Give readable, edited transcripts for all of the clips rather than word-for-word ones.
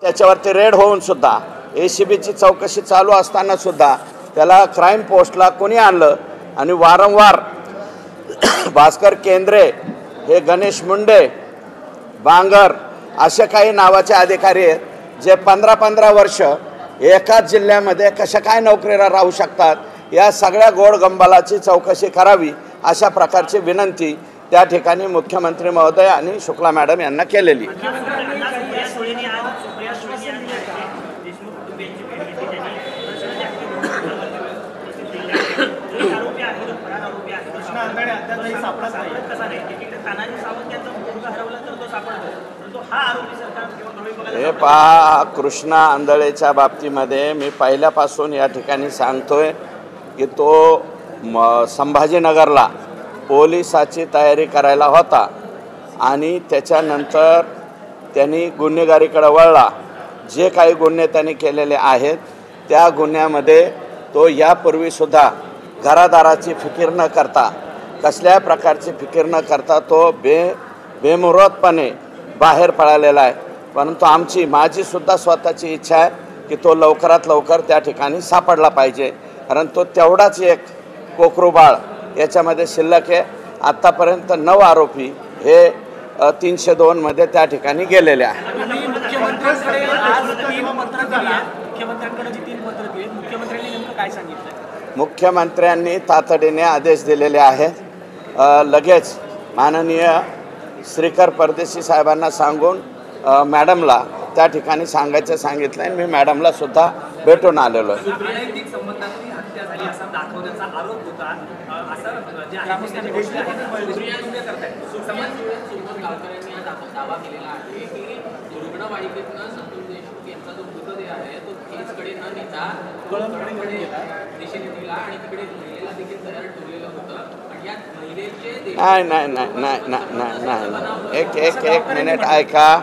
त्याच्यावरती रेड होऊन सुद्धा ACBची चौकशी चालू असताना सुद्धा त्याला क्राईम पोस्टला कोणी आणलं आणि वारंवार भास्कर केंद्रे, हे गणेश मुंडे, बांगर असे काही नावाचे अधिकारी आहेत जे 15-15 वर्ष एकाच जिल्ह्यामध्ये कशा काय नोकरीला राहू शकतात। या सगळ्या गोडगंबालाची चौकशी करावी अशा प्रकारची विनंती त्या ठिकाणी मुख्यमंत्री महोदय आणि शुक्ला मॅडम यांना केलेली। हे पहा, कृष्णा आंधळेच्या बाबतीमध्ये मी पहिल्यापासून या ठिकाणी सांगतोय की तो संभाजीनगरला पोलिसाची तयारी करायला होता आणि त्याच्यानंतर त्यांनी गुन्हेगारीकडे वळला। जे काही गुन्हे त्यांनी केलेले आहेत त्या गुन्ह्यामध्ये तो यापूर्वीसुद्धा घरादाराची फिकीर न करता, कसल्या प्रकारची फिकीर न करता तो बेमुहूर्तपणे बाहेर पळालेला आहे। परंतु माझीसुद्धा स्वतःची इच्छा आहे की तो लवकरात लवकर त्या ठिकाणी सापडला पाहिजे, कारण तो तेवढाच एक कोकरू बाळ याच्यामध्ये शिल्लक आहे। आत्तापर्यंत 9 आरोपी हे 302 मध्ये त्या ठिकाणी गेलेले आहेत। मुख्यमंत्र्यांनी तातडीने आदेश दिलेले आहेत। लगेच माननीय श्रीकर परदेशी साहेबांना सांगून मॅडमला त्या ठिकाणी सांगायचं सांगितलं आहे। मी मॅडमला सुद्धा भेटून आलेलो आहे। नाही, एक मिनिट ऐका।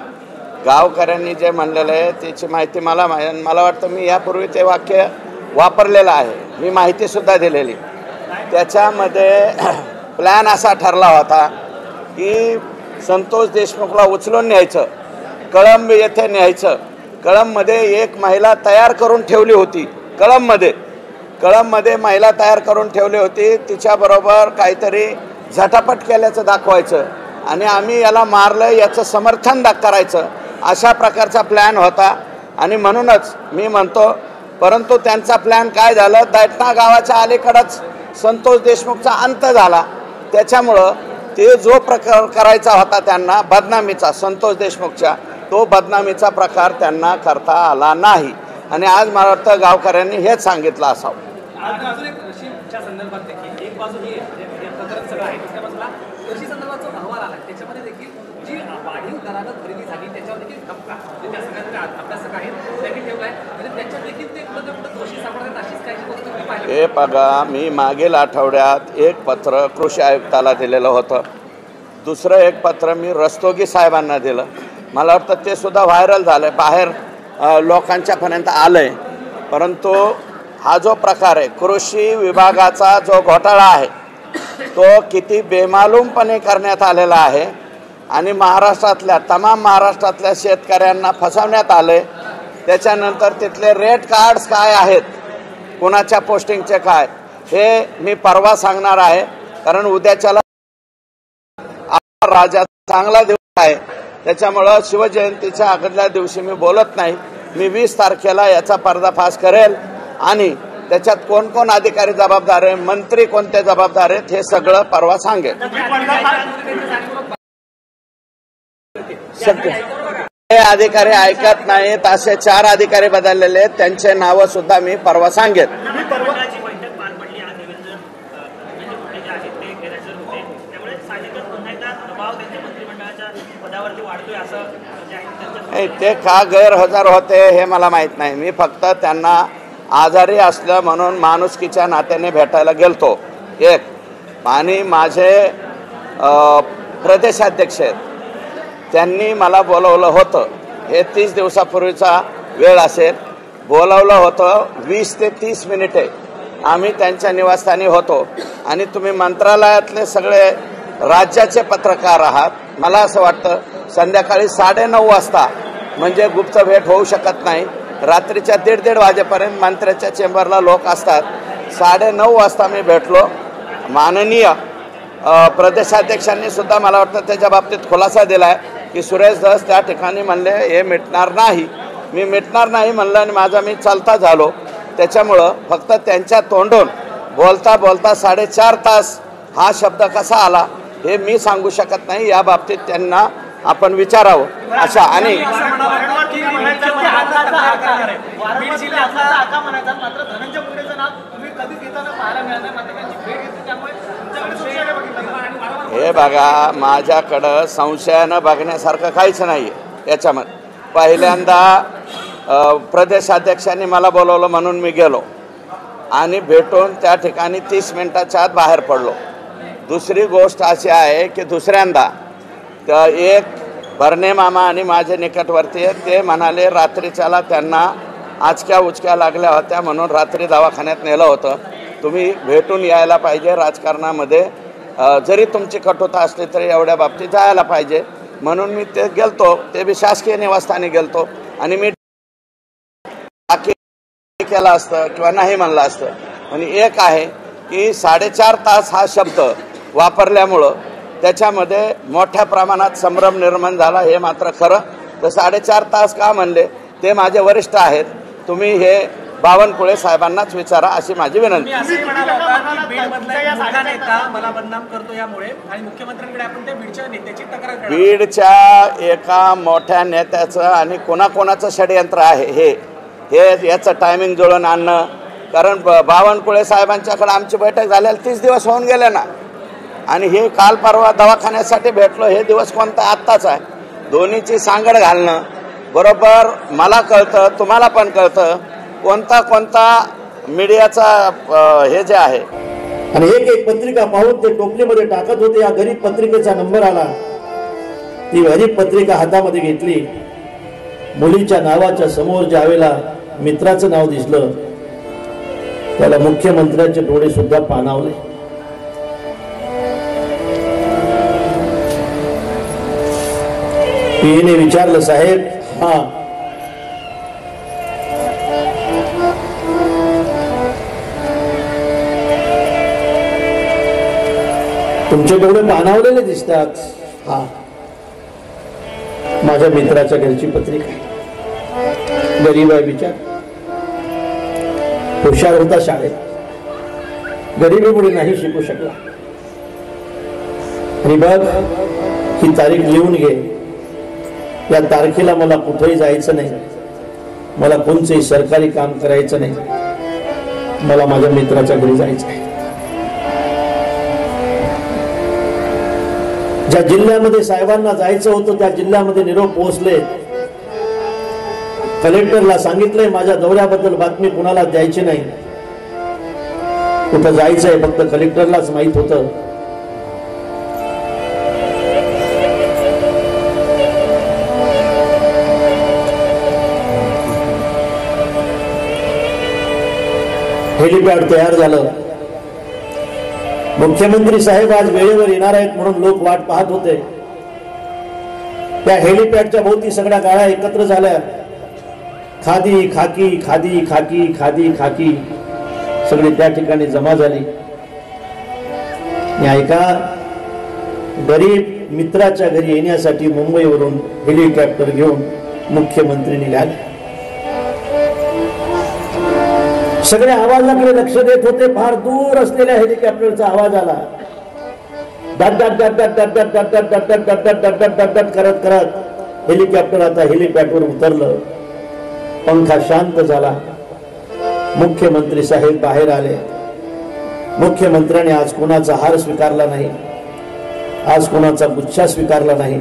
गावकऱ्यांनी जे म्हणलेलं आहे त्याची माहिती मला वाटतं मी यापूर्वी ते वाक्य वापरलेलं आहे, मी माहितीसुद्धा दिलेली। त्याच्यामध्ये प्लॅन असा ठरला होता की संतोष देशमुखला उचलून न्यायचं, कळंब येथे न्यायचं। कळंबमध्ये एक महिला तयार करून ठेवली होती, कळंबमध्ये महिला तयार करून ठेवली होती, तिच्याबरोबर काहीतरी झटापट केल्याचं दाखवायचं आणि आम्ही याला मारलं याचं समर्थन करायचं, अशा प्रकारचा प्लॅन होता। आणि म्हणूनच मी म्हणतो, परंतु त्यांचा प्लॅन काय झालं, दैठणा गावाच्या अलीकडंच संतोष देशमुखचा अंत झाला। त्याच्यामुळं ते जो प्रकार करायचा होता त्यांना बदनामीचा, संतोष देशमुखच्या, तो बदनामीचा प्रकार त्यांना करता आला नाही। आणि आज मला वाटतं गावकऱ्यांनी हेच सांगितलं असावं। हे बघा, मी मागील आठवड्यात एक पत्र कृषी आयुक्ताला दिलेलं होतं, दुसरं एक पत्र मी रस्तोगी साहेबांना दिलं। मला वाटतं ते सुद्धा व्हायरल झालं, बाहेर लोकांच्यापर्यंत आलं आहे। परंतु हा जो प्रकार आहे, कृषी विभागाचा जो घोटाळा आहे तो किती बेमालूमपणे करण्यात आलेला आहे आणि तमाम महाराष्ट्रातल्या शेतकऱ्यांना फसवण्यात आले। त्याच्यानंतर तिथले रेट कार्ड्स काय आहेत, कुणाच्या पोस्टिंगचे काय, हे मी परवा सांगणार आहे, कारण उद्याच्याला राजा चांगला दिवस आहे। त्याच्यामुळं शिवजयंतीच्या अगोदल्या दिवशी मी बोलत नाही, मी 20 तारखेला याचा पर्दाफाश करेल आणि त्याच्यात कोण कोण अधिकारी जबाबदार आहे, मंत्री कोणते जबाबदार आहेत, हे सगळं परवा सांगेल। हे अधिकारी ऐकत नाहीत, असे 4 अधिकारी बदललेले आहेत, त्यांचे नावं सुद्धा मी परवा सांगेन। ते का गैरहजर होते हे मला माहित नाही, मी फक्त त्यांना आजारी असलं म्हणून माणुसकीच्या नात्याने भेटायला गेलतो एक। आणि माझे प्रदेशाध्यक्ष आहेत, त्यांनी मला बोलवलं होतं, हे 30 दिवसापूर्वीचा वेळ असेल, बोलवलं होतं 20 ते 30 मिनिटे आम्ही त्यांच्या निवासस्थानी होतो। आणि तुम्ही मंत्रालयातले सगळे राज्याचे पत्रकार आहात, मला असं वाटतं संध्याकाळी 9:30 वाजता म्हणजे गुप्त भेट होऊ शकत नाही। रात्रीच्या 1:30 वाजेपर्यंत मंत्र्याच्या चेंबरला लोक असतात। 9:30 वाजता मी भेटलो। माननीय प्रदेशाध्यक्षांनी सुद्धा मला वाटतं त्याच्या बाबतीत खुलासा दिला आहे की सुरेश धस त्या ठिकाणी म्हणले हे मिटणार नाही। मी मिटणार नाही म्हणलं आणि माझा मी चालता झालो। त्याच्यामुळं फक्त त्यांच्या तोंडून बोलता बोलता 4.5 तास हा शब्द कसा आला हे मी सांगू शकत नाही। या बाबतीत त्यांना आपण विचारावं अशा आणि हे बघा माझ्याकडं संशयानं बघण्यासारखं काहीच नाही आहे याच्यामध्ये। पहिल्यांदा प्रदेशाध्यक्षांनी मला बोलवलं म्हणून मी गेलो आणि भेटून त्या ठिकाणी 30 मिनिटाच्या आत बाहेर पडलो। दुसरी गोष्ट अशी आहे की दुसऱ्यांदा एक भरणे मामा आणि माझे निकटवर्तीय ते म्हणाले रात्रीच्याला त्यांना आचक्या उचक्या लागल्या होत्या म्हणून रात्री दवाखान्यात नेलं होतं। तुम्ही भेटून यायला पाहिजे। राजकारणामध्ये जरी तुमची कटुता असली तरी एवढ्या बाबतीत जायला पाहिजे म्हणून मी ते गेलतो। ते बी शासकीय निवासस्थानी गेलतो आणि मी केलं असतं किंवा नाही म्हणलं असतं। आणि एक आहे की 4.5 तास हा शब्द वापरल्यामुळं त्याच्यामध्ये मोठ्या प्रमाणात संभ्रम निर्माण झाला हे मात्र खरं। तर 4.5 तास का म्हणले ते माझे वरिष्ठ आहेत। तुम्ही हे बावनकुळे साहेबांनाच विचारा अशी माझी विनंती। बीडच्या एका मोठ्या नेत्याचं आणि कोणाकोणाचं षडयंत्र आहे हे याचं टायमिंग जुळून आणणं। कारण बावनकुळे साहेबांच्याकडे आमची बैठक झालेली 30 दिवस होऊन गेले ना आणि हे काल परवा दवाखान्यासाठी भेटलो हे दिवस कोणता आत्ताच आहे। दोन्हीची सांगड घालणं बरोबर मला कळतं तुम्हाला पण कळतं कोणता मीडियाचा हे जे आहे। आणि एक पत्रिका पाहून ते टोपलीमध्ये टाकत होते। या गरीब पत्रिकेचा नंबर आला। ती गरीब पत्रिका हातामध्ये घेतली। मुलीच्या नावाच्या समोर ज्यावेळेला मित्राचं नाव दिसलं त्याला मुख्यमंत्र्यांचे डोळे सुद्धा पाणावले। पीने विचारलं साहेब हा तुमचे डोळे पाणावलेले दिसतात। हा माझ्या मित्राच्या घरची पत्रिका गरीब आहे बिचार हुशार होता शाळेत गरिबीमुळे नाही शिकू शकला। आणि बघ ही तारीख लिहून घे। या तारखेला मला कुठेही जायचं नाही। मला कोणतेही सरकारी काम करायचं नाही। मला माझ्या मित्राच्या घरी जायचं आहे। ज्या जिल्ह्यामध्ये साहेबांना जायचं होतं त्या जिल्ह्यामध्ये निरोप पोहोचले। कलेक्टरला सांगितलंय माझ्या दौऱ्याबद्दल बातमी कुणाला द्यायची नाही। कुठं जायचंय फक्त कलेक्टरलाच माहित होतं। हेलिपॅड तयार झालं। मुख्यमंत्री साहेब आज वेळेवर येणार आहेत म्हणून लोक वाट पाहत होते। त्या हेलिपॅडच्या भोवती सगळ्या गाड्या एकत्र झाल्या। खादी खाकी खादी खाकी खादी खाकी सगळी त्या ठिकाणी जमा झाली। ऐका गरीब मित्राच्या घरी येण्यासाठी मुंबईवरून हेलिकॉप्टर घेऊन मुख्यमंत्री निघाले। सगळे आवाजाकडे लक्ष देत होते। फार दूर असलेल्या हेलिकॉप्टरचा आवाज आला। डट डट डट डट डट डट डट डट डट डट डट डट डट डट डट करत करत हेलिकॉप्टर आता हेलिपॅडवर उतरलं। पंखा शांत झाला। मुख्यमंत्री साहेब बाहेर आले। मुख्यमंत्र्यांनी आज कोणाचा हार स्वीकारला नाही। आज कोणाचा गुच्छा स्वीकारला नाही।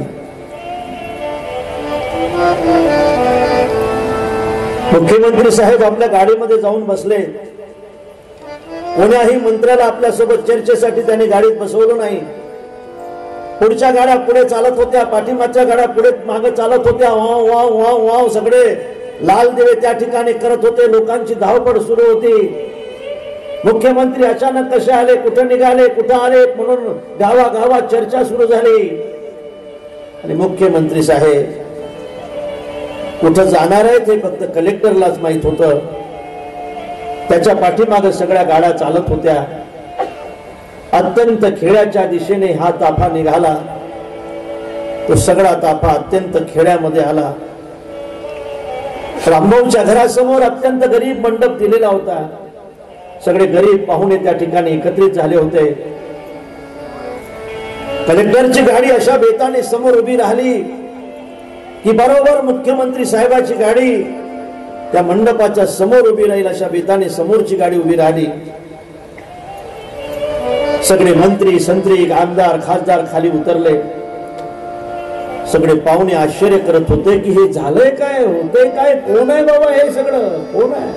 मुख्यमंत्री साहेब आपल्या गाडीमध्ये जाऊन बसले। कोण्याही मंत्र्याला आपल्या सोबत चर्चेसाठी त्यांनी गाडीत बसवलं नाही। पुढच्या गाड्या पुढे चालत होत्या, पाठीमागच्या गाड्या पुढे मागे चालत होत्या। वाव वाव वाव वाव सगळे लाल दिवे त्या ठिकाणी करत होते। लोकांची धावपळ सुरू होती। मुख्यमंत्री अचानक कसे आले, कुठे निघाले, कुठे आले म्हणून गावागावात चर्चा सुरू झाली। आणि मुख्यमंत्री साहेब कुठं जाणार आहे ते फक्त कलेक्टरलाच माहित होतं. त्याच्या पाठीमागे सगळ्या गाड्या चालत होत्या. अत्यंत खेड्याच्या दिशेने हा ताफा निघाला. तो सगळा ताफा अत्यंत खेड्यामध्ये आला. रामभाऊच्या घरासमोर अत्यंत गरीब मंडप दिलेला होता. सगळे गरीब पाहुणे त्या ठिकाणी एकत्रित झाले होते. कलेक्टरची गाडी अशा बेताने समोर उभी राहिली की बरोबर मुख्यमंत्री साहेबाची गाडी त्या मंडपाच्या समोर उभी राहील अशा बेताने समोरची गाडी उभी राहिली. सगळे मंत्री संत्री आमदार खासदार खाली उतरले. सगळे पाहुणे आश्चर्य करत होते की हे झालंय काय, होतंय काय, कोण आहे बाबा हे सगळं, कोण आहे.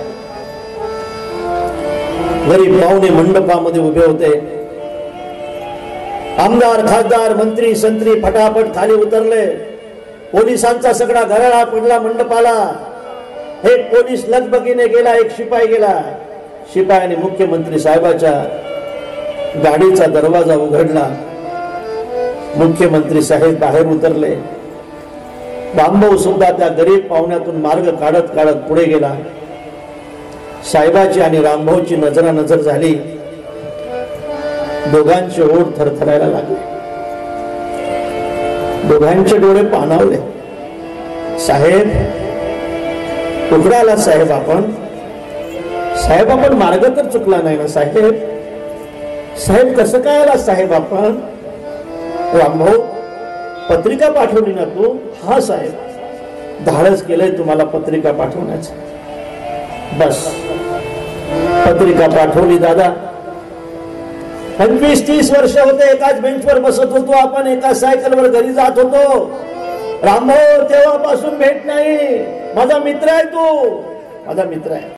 गरीब पाहुणे मंडपामध्ये उभे होते. आमदार खासदार मंत्री संत्री फटाफट खाली उतरले. पोलिसांचा सगळा घराळा पडला मंडपाला. एक पोलीस लगबगीने गेला, एक शिपाई गेला. शिपायाने मुख्यमंत्री साहेबाच्या गाडीचा दरवाजा उघडला. मुख्यमंत्री साहेब बाहेर उतरले. रामभाऊ सुद्धा त्या गरीब पाहुण्यातून मार्ग काढत काढत पुढे गेला. साहेबाची आणि रामभाऊची नजरानजर झाली. दोघांचे ओठ थरथरायला लागले. दोघांचे डोळे पाणावले. साहेब कुठे आला साहेब आपण? साहेब आपण मार्ग तर चुकला नाही ना साहेब? साहेब कसं काय आला साहेब आपण? रामभाऊ पत्रिका पाठवली ना तू? हा साहेब धाडस केलंय तुम्हाला पत्रिका पाठवण्याचं. बस पत्रिका पाठवली दादा. 25-30 वर्ष होते एकाच बेंचवर बसत होतो आपण, एकाच सायकलवर घरी जात होतो. रामभाऊ तेव्हापासून भेट नाही. माझा मित्र आहे तू, माझा मित्र आहे.